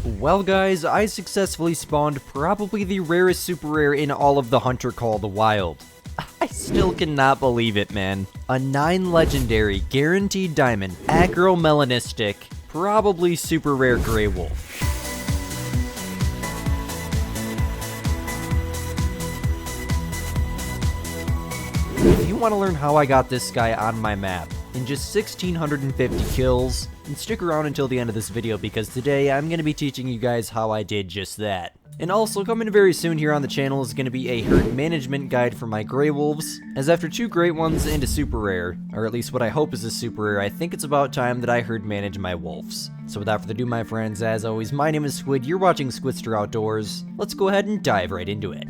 Well guys, I successfully spawned probably the rarest super rare in all of the Hunter called Wild. I still cannot believe it, man. A 9 legendary, guaranteed diamond, Acro-melanistic, probably super rare gray wolf. If you want to learn how I got this guy on my map in just 1,650 kills, then stick around until the end of this video because today I'm going to be teaching you guys how I did just that. And also coming very soon here on the channel is going to be a herd management guide for my gray wolves, as after 2 great ones and a super rare, or at least what I hope is a super rare, I think it's about time that I herd manage my wolves. So without further ado, my friends, as always, my name is Squid, you're watching Squidster Outdoors. Let's go ahead and dive right into it.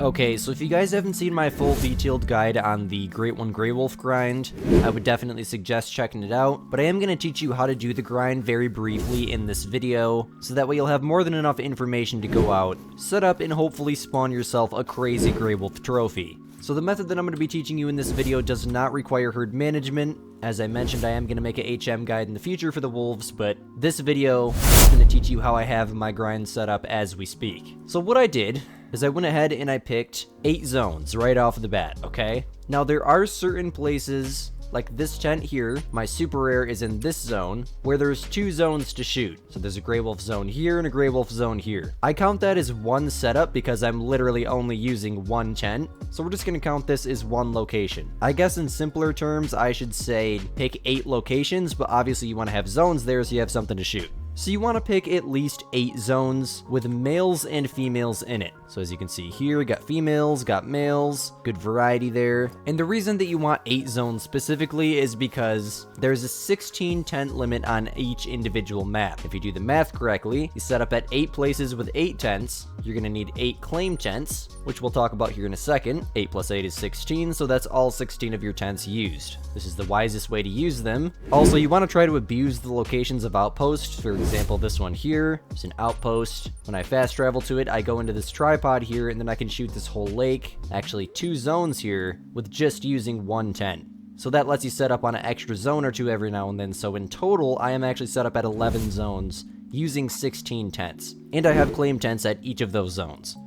Okay, so if you guys haven't seen my full detailed guide on the Great One Grey Wolf grind, I would definitely suggest checking it out, but I am going to teach you how to do the grind very briefly in this video, so that way you'll have more than enough information to go out, set up, and hopefully spawn yourself a crazy Grey Wolf trophy. So the method that I'm going to be teaching you in this video does not require herd management. As I mentioned, I am going to make a HM guide in the future for the wolves, but this video is going to teach you how I have my grind set up as we speak. So what I did is I went ahead and I picked 8 zones right off the bat, okay? Now there are certain places, like this tent here, my super rare is in this zone, where there's 2 zones to shoot. So there's a Grey Wolf zone here and a Grey Wolf zone here. I count that as one setup because I'm literally only using one tent, so we're just gonna count this as one location. I guess in simpler terms, I should say pick 8 locations, but obviously you wanna have zones there so you have something to shoot. So you want to pick at least 8 zones with males and females in it. So as you can see here, got females, got males, good variety there. And the reason that you want 8 zones specifically is because there's a 16 tent limit on each individual map. If you do the math correctly, you set up at 8 places with 8 tents, you're going to need 8 claim tents, which we'll talk about here in a second. 8 plus 8 is 16, so that's all 16 of your tents used. This is the wisest way to use them. Also, you want to try to abuse the locations of outposts. For example, this one here is an outpost. When I fast travel to it, I go into this tripod here, and then I can shoot this whole lake, actually 2 zones here, with just using 1 tent. So that lets you set up on an extra zone or 2 every now and then. So in total, I am actually set up at 11 zones using 16 tents. And I have claim tents at each of those zones.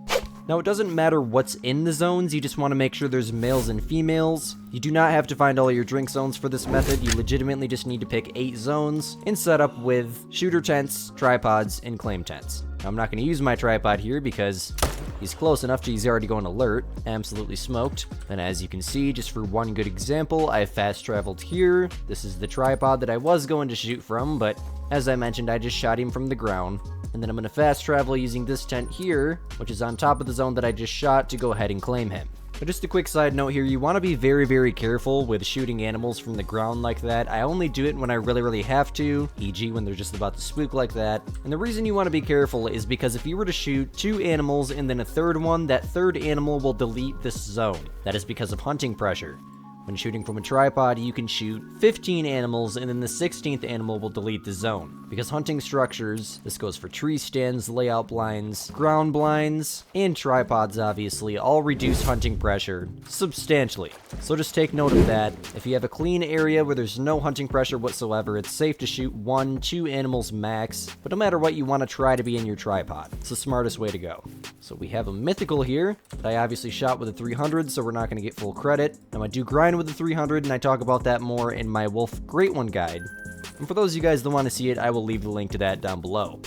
Now, it doesn't matter what's in the zones, you just want to make sure there's males and females. You do not have to find all your drink zones for this method, you legitimately just need to pick 8 zones and set up with shooter tents, tripods, and claim tents. Now, I'm not going to use my tripod here because he's close enough to he's already going alert, absolutely smoked. And as you can see, just for one good example, I fast traveled here. This is the tripod that I was going to shoot from, but as I mentioned, I just shot him from the ground. And then I'm going to fast travel using this tent here, which is on top of the zone that I just shot, to go ahead and claim him. But just a quick side note here, you want to be very, very careful with shooting animals from the ground like that. I only do it when I really have to, e.g. when they're just about to spook like that. And the reason you want to be careful is because if you were to shoot 2 animals and then a 3rd one, that 3rd animal will delete this zone. That is because of hunting pressure. When shooting from a tripod, you can shoot 15 animals, and then the 16th animal will delete the zone. Because hunting structures, this goes for tree stands, layout blinds, ground blinds, and tripods obviously, all reduce hunting pressure substantially. So just take note of that. If you have a clean area where there's no hunting pressure whatsoever, it's safe to shoot 1-2 animals max, but no matter what, you want to try to be in your tripod. It's the smartest way to go. So we have a mythical here, that I obviously shot with a 300, so we're not going to get full credit. Now I do grind with the 300, and I talk about that more in my Wolf Great One guide. And for those of you guys that want to see it, I will leave the link to that down below.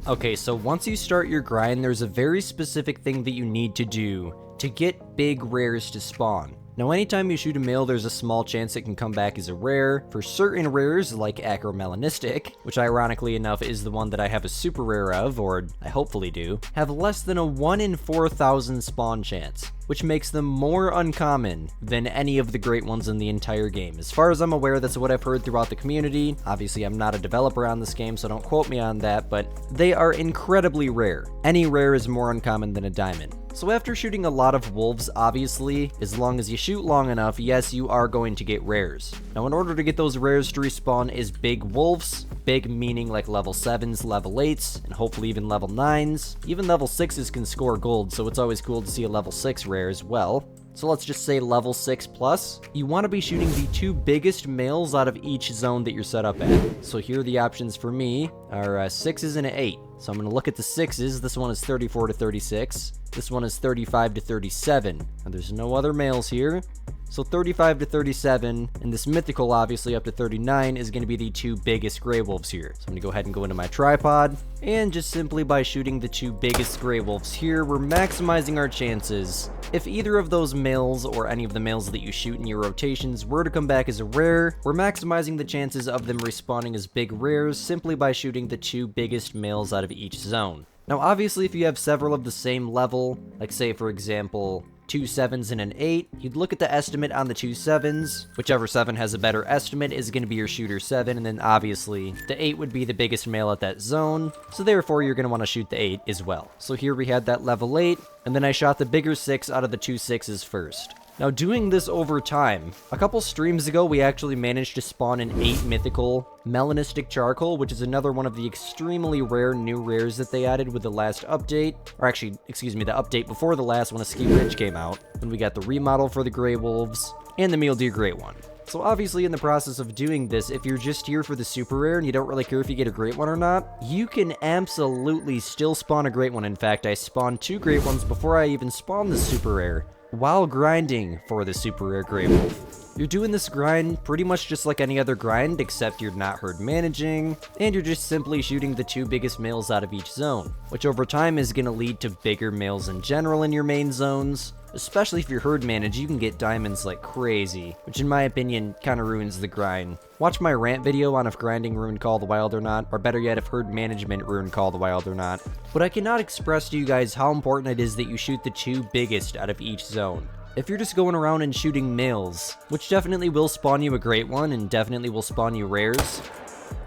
Okay, so once you start your grind, there's a very specific thing that you need to do to get big rares to spawn. Now, anytime you shoot a male, there's a small chance it can come back as a rare. For certain rares, like Acro-melanistic, which ironically enough is the one that I have a super rare of, or I hopefully do, have less than a 1 in 4,000 spawn chance, which makes them more uncommon than any of the great ones in the entire game. As far as I'm aware, that's what I've heard throughout the community. Obviously, I'm not a developer on this game, so don't quote me on that, but they are incredibly rare. Any rare is more uncommon than a diamond. So after shooting a lot of wolves, obviously, as long as you shoot long enough, yes, you are going to get rares. Now, in order to get those rares to respawn as big wolves, big meaning like level 7s, level 8s, and hopefully even level 9s, even level 6s can score gold, so it's always cool to see a level 6 rare as well. so let's just say level 6 plus, you want to be shooting the 2 biggest males out of each zone that you're set up at. So here are the options for me are 6s and an 8. So I'm going to look at the 6s. This one is 34 to 36. This one is 35 to 37. And there's no other males here. So 35 to 37, and this mythical, obviously, up to 39, is going to be the 2 biggest gray wolves here. So I'm going to go ahead and go into my tripod, and just simply by shooting the 2 biggest gray wolves here, we're maximizing our chances. If either of those males, or any of the males that you shoot in your rotations, were to come back as a rare, we're maximizing the chances of them respawning as big rares simply by shooting the 2 biggest males out of each zone. Now, obviously, if you have several of the same level, like say, for example, 2 7s and an 8, you'd look at the estimate on the 2 7s. Whichever 7 has a better estimate is going to be your shooter 7, and then obviously the 8 would be the biggest male at that zone, so therefore you're going to want to shoot the 8 as well. So here we had that level 8, and then I shot the bigger 6 out of the 2 6s first. Now, doing this over time, a couple streams ago, we actually managed to spawn an 8 mythical melanistic charcoal, which is another one of the extremely rare new rares that they added with the last update, or actually, excuse me, the update before the last when a Ski Ridge came out, when we got the remodel for the Grey Wolves, and the Mule Deer Great one. So obviously in the process of doing this, if you're just here for the super rare and you don't really care if you get a great one or not, you can absolutely still spawn a great one. In fact, I spawned 2 great ones before I even spawned the super rare, while grinding for the super rare Grey Wolf. You're doing this grind pretty much just like any other grind, except you're not herd managing, and you're just simply shooting the 2 biggest males out of each zone, which over time is going to lead to bigger males in general in your main zones. Especially if you're herd managed, you can get diamonds like crazy, which in my opinion kind of ruins the grind. Watch my rant video on if grinding ruined Call of the Wild or not, or better yet, if herd management ruined Call of the Wild or not. But I cannot express to you guys how important it is that you shoot the 2 biggest out of each zone. If you're just going around and shooting males, which definitely will spawn you a great one and definitely will spawn you rares,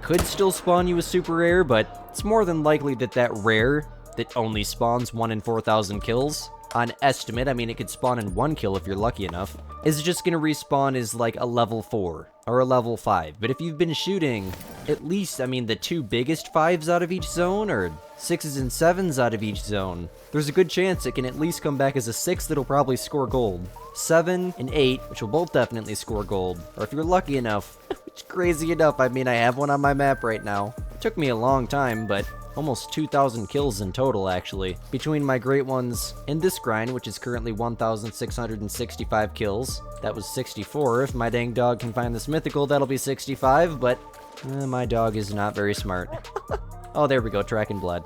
could still spawn you a super rare, but it's more than likely that that rare that only spawns 1 in 4,000 kills, on estimate, I mean it could spawn in 1 kill if you're lucky enough, is just gonna respawn as like a level 4 or a level 5. But if you've been shooting at least, I mean, the 2 biggest 5s out of each zone, or 6s and 7s out of each zone, there's a good chance it can at least come back as a 6 that'll probably score gold, 7 and 8, which will both definitely score gold, or if you're lucky enough, which crazy enough, I mean I have one on my map right now. It took me a long time, but almost 2,000 kills in total, actually, between my great ones and this grind, which is currently 1,665 kills. That was 64. If my dang dog can find this mythical, that'll be 65, but my dog is not very smart. Oh, there we go, tracking blood.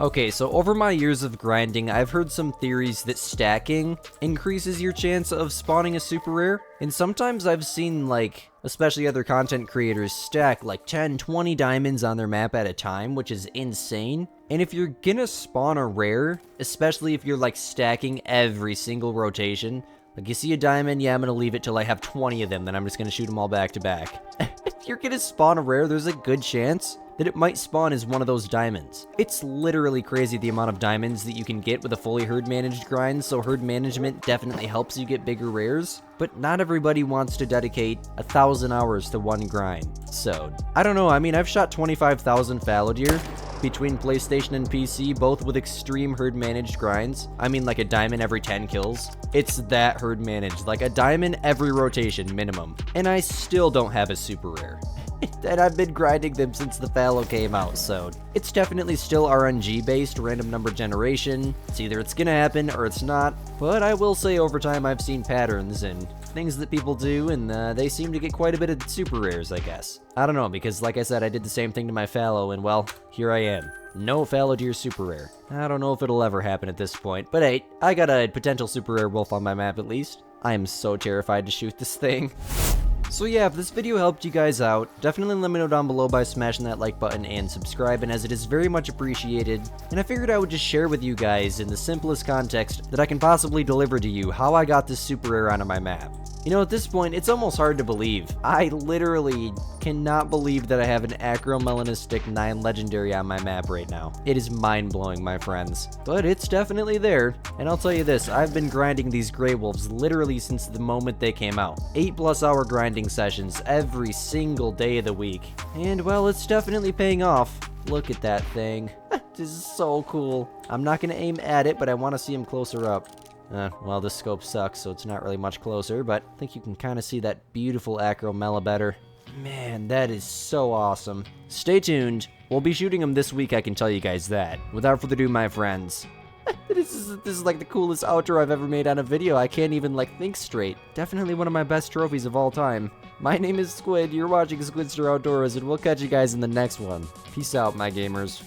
Okay, so over my years of grinding, I've heard some theories that stacking increases your chance of spawning a super rare, and sometimes I've seen, like, especially other content creators stack like 10, 20 diamonds on their map at a time, which is insane. And if you're gonna spawn a rare, especially if you're like stacking every single rotation, like you see a diamond, yeah, I'm gonna leave it till I have 20 of them, then I'm just gonna shoot them all back to back. If you're gonna spawn a rare, there's a good chance that it might spawn as one of those diamonds. It's literally crazy the amount of diamonds that you can get with a fully herd managed grind, so herd management definitely helps you get bigger rares, but not everybody wants to dedicate 1,000 hours to one grind. So, I don't know, I mean, I've shot 25,000 fallow deer between PlayStation and PC, both with extreme herd managed grinds. I mean, like a diamond every 10 kills. It's that herd managed, like a diamond every rotation minimum. And I still don't have a super rare. And I've been grinding them since the fallow came out, so it's definitely still RNG based, random number generation. It's either it's gonna happen or it's not, but I will say over time I've seen patterns and things that people do, and they seem to get quite a bit of super rares, I guess. I don't know, because like I said, I did the same thing to my fallow, and well, here I am. No fallow deer super rare. I don't know if it'll ever happen at this point, but hey, I got a potential super rare wolf on my map at least. I am so terrified to shoot this thing. So yeah, if this video helped you guys out, definitely let me know down below by smashing that like button and subscribing, as it is very much appreciated. And I figured I would just share with you guys in the simplest context that I can possibly deliver to you how I got this super rare onto my map. You know, at this point, it's almost hard to believe. I literally cannot believe that I have an Acro-melanistic 9 legendary on my map right now. It is mind-blowing, my friends. But it's definitely there. And I'll tell you this, I've been grinding these Grey Wolves literally since the moment they came out. 8+ hour grinding sessions every single day of the week. And well, it's definitely paying off. Look at that thing. This is so cool. I'm not gonna aim at it, but I want to see him closer up. Well, this scope sucks, so it's not really much closer, but I think you can kind of see that beautiful Acro-mela better. Man, that is so awesome. Stay tuned. We'll be shooting them this week, I can tell you guys that. Without further ado, my friends. This is like the coolest outro I've ever made on a video. I can't even, like, think straight. Definitely one of my best trophies of all time. My name is Squid, you're watching Squidster Outdoors, and we'll catch you guys in the next one. Peace out, my gamers.